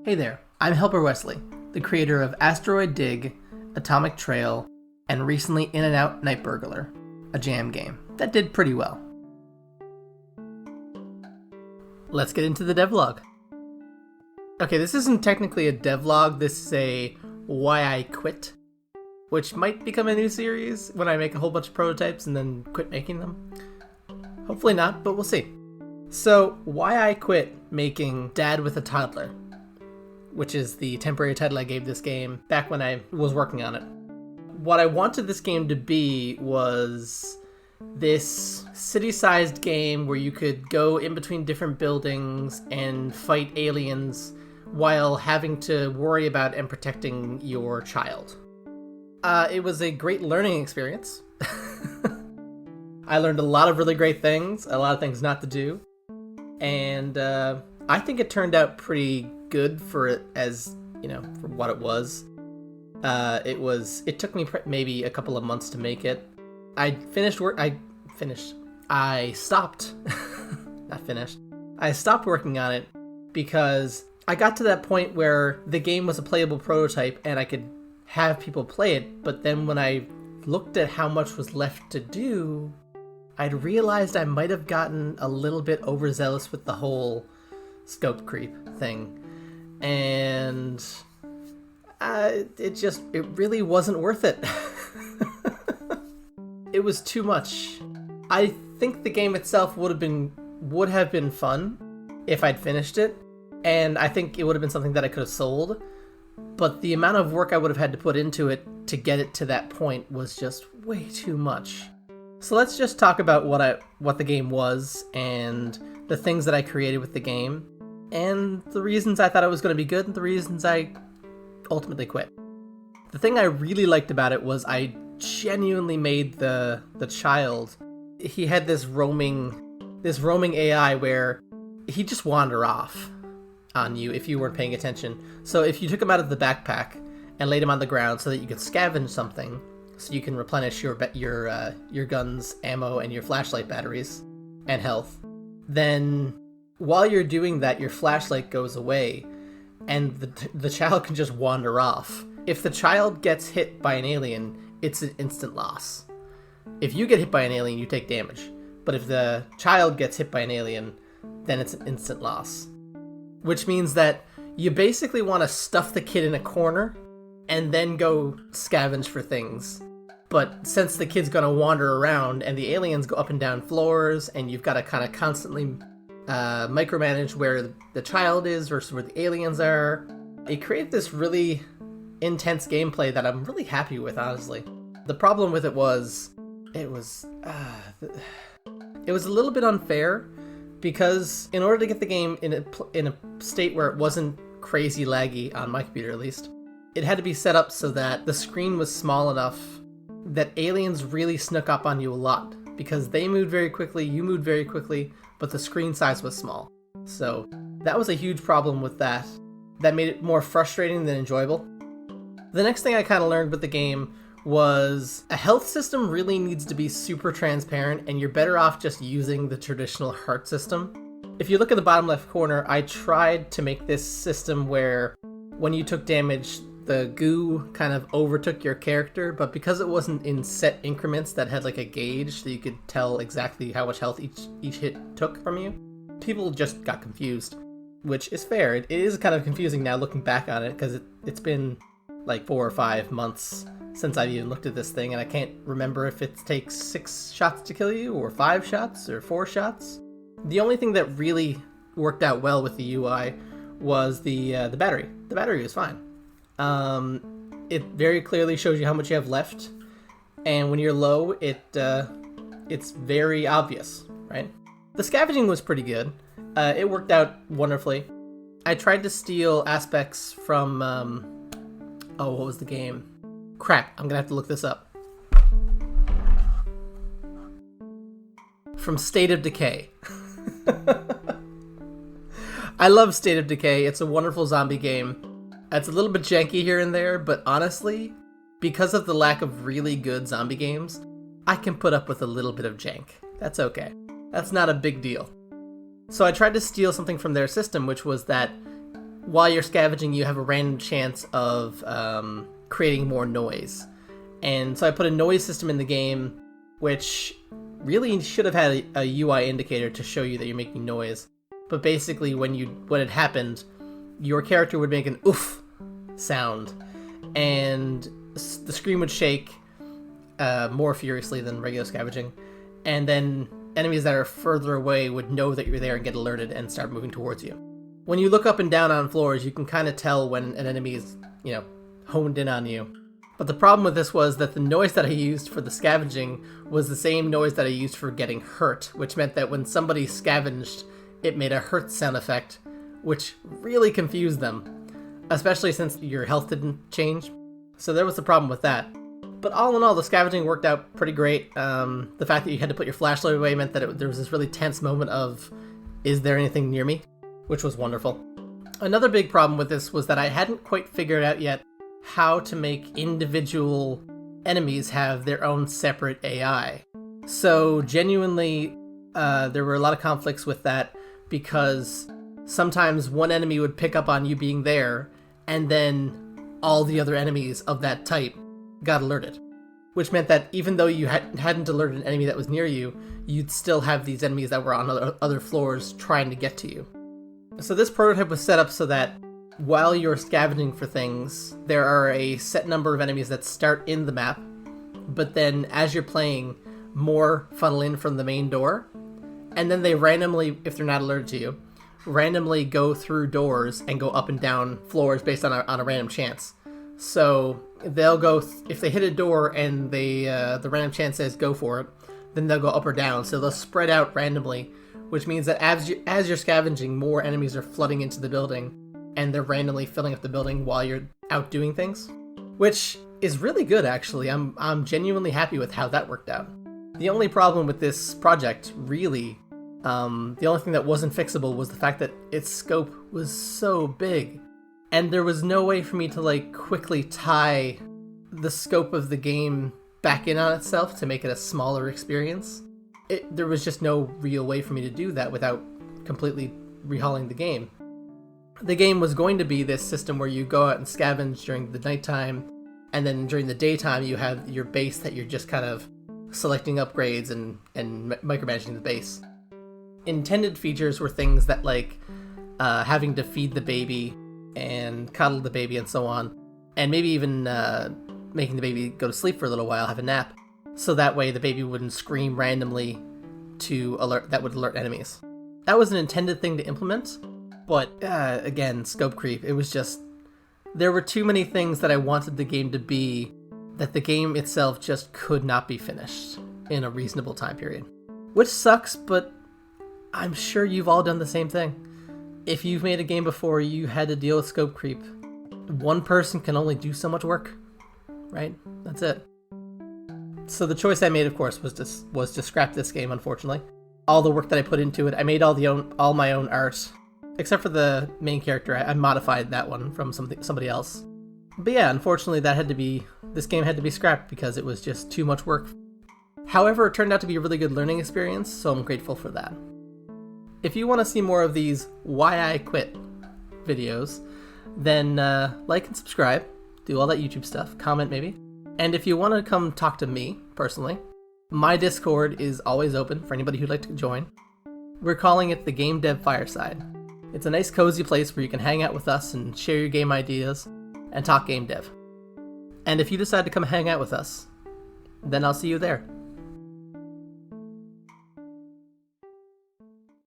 Hey there, I'm Helper Wesley, the creator of Asteroid Dig, Atomic Trail, and recently In and Out Night Burglar, a jam game that did pretty well. Let's get into the devlog. Okay, this isn't technically a devlog, this is a Why I Quit, which might become a new series when I make a whole bunch of prototypes and then quit making them. Hopefully not, but we'll see. So, why I quit making Dad with a Toddler, which is the temporary title I gave this game back when I was working on it. What I wanted this game to be was this city-sized game where you could go in between different buildings and fight aliens while having to worry about and protecting your child. It was a great learning experience. I learned a lot of really great things, a lot of things not to do, and I think it turned out pretty good for it as, for what it was. It took me maybe a couple of months to make it. I stopped. Not finished. I stopped working on it because I got to that point where the game was a playable prototype and I could have people play it, but then when I looked at how much was left to do, I'd realized I might have gotten a little bit overzealous with the whole scope creep thing. And it really wasn't worth it. It was too much. I think the game itself would have been fun if I'd finished it, and I think it would have been something that I could have sold, but the amount of work I would have had to put into it to get it to that point was just way too much. So let's just talk about what the game was and the things that I created with the game, and the reasons I thought it was going to be good, and the reasons I ultimately quit. The thing I really liked about it was I genuinely made the child. He had this roaming AI where he'd just wander off on you if you weren't paying attention. So if you took him out of the backpack and laid him on the ground so that you could scavenge something, so you can replenish your guns, ammo, and your flashlight batteries and health, then while you're doing that, your flashlight goes away, and the child can just wander off. If the child gets hit by an alien, it's an instant loss. If you get hit by an alien, you take damage. But if the child gets hit by an alien, then it's an instant loss. Which means that you basically want to stuff the kid in a corner and then go scavenge for things. But since the kid's going to wander around and the aliens go up and down floors, and you've got to kind of constantly micromanage where the child is versus where the aliens are, it created this really intense gameplay that I'm really happy with, honestly. The problem with it was it was a little bit unfair, because in order to get the game in a state where it wasn't crazy laggy, on my computer at least, it had to be set up so that the screen was small enough that aliens really snuck up on you a lot, because they moved very quickly, you moved very quickly, but the screen size was small. So that was a huge problem with that. That made it more frustrating than enjoyable. The next thing I kind of learned with the game was a health system really needs to be super transparent, and you're better off just using the traditional heart system. If you look at the bottom left corner, I tried to make this system where when you took damage, the goo kind of overtook your character, but because it wasn't in set increments that had like a gauge so you could tell exactly how much health each hit took from you, people just got confused, which is fair. It is kind of confusing now looking back on it, because it's been like 4 or 5 months since I've even looked at this thing, and I can't remember if it takes 6 shots to kill you, or 5 shots, or 4 shots. The only thing that really worked out well with the UI was the battery. The battery was fine. It very clearly shows you how much you have left, and when you're low, it's very obvious, right? The scavenging was pretty good. It worked out wonderfully. I tried to steal aspects from, what was the game? Crap, I'm gonna have to look this up. From State of Decay. I love State of Decay. It's a wonderful zombie game. It's a little bit janky here and there, but honestly, because of the lack of really good zombie games, I can put up with a little bit of jank. That's okay. That's not a big deal. So I tried to steal something from their system, which was that while you're scavenging, you have a random chance of creating more noise. And so I put a noise system in the game, which really should have had a UI indicator to show you that you're making noise. But basically, when it happened, your character would make an oof sound, and the screen would shake more furiously than regular scavenging, and then enemies that are further away would know that you're there and get alerted and start moving towards you. When you look up and down on floors, you can kind of tell when an enemy is, honed in on you. But the problem with this was that the noise that I used for the scavenging was the same noise that I used for getting hurt, which meant that when somebody scavenged, it made a hurt sound effect, which really confused them, especially since your health didn't change. So there was the problem with that. But all in all, the scavenging worked out pretty great. The fact that you had to put your flashlight away meant that there was this really tense moment of, is there anything near me? Which was wonderful. Another big problem with this was that I hadn't quite figured out yet how to make individual enemies have their own separate AI. So genuinely, there were a lot of conflicts with that, because sometimes one enemy would pick up on you being there, and then all the other enemies of that type got alerted. Which meant that even though you hadn't alerted an enemy that was near you, you'd still have these enemies that were on other floors trying to get to you. So this prototype was set up so that while you're scavenging for things, there are a set number of enemies that start in the map, but then as you're playing, more funnel in from the main door, and then they randomly, if they're not alerted to you, randomly go through doors and go up and down floors based on a random chance. So they'll go, if they hit a door and the random chance says go for it, then they'll go up or down. So they'll spread out randomly, which means that as you're scavenging, more enemies are flooding into the building, and they're randomly filling up the building while you're out doing things, which is really good, actually. I'm genuinely happy with how that worked out. The only problem with this project, really, the only thing that wasn't fixable was the fact that its scope was so big, and there was no way for me to quickly tie the scope of the game back in on itself to make it a smaller experience. There was just no real way for me to do that without completely rehauling the game. The game was going to be this system where you go out and scavenge during the nighttime, and then during the daytime you have your base that you're just kind of selecting upgrades and micromanaging the base. Intended features were things that having to feed the baby and cuddle the baby and so on, and maybe even making the baby go to sleep for a little while, have a nap, so that way the baby wouldn't scream randomly that would alert enemies. That was an intended thing to implement, but again, scope creep. It was just, there were too many things that I wanted the game to be that the game itself just could not be finished in a reasonable time period. Which sucks, but I'm sure you've all done the same thing. If you've made a game before, you had to deal with scope creep. One person can only do so much work, right? That's it. So the choice I made, of course, was to scrap this game, unfortunately. All the work that I put into it, I made all my own art. Except for the main character, I modified that one from somebody else. But yeah, unfortunately, this game had to be scrapped because it was just too much work. However, it turned out to be a really good learning experience, so I'm grateful for that. If you want to see more of these Why I Quit videos, then like and subscribe, do all that YouTube stuff, comment maybe. And if you want to come talk to me, personally, my Discord is always open for anybody who'd like to join. We're calling it the Game Dev Fireside. It's a nice cozy place where you can hang out with us and share your game ideas and talk game dev. And if you decide to come hang out with us, then I'll see you there.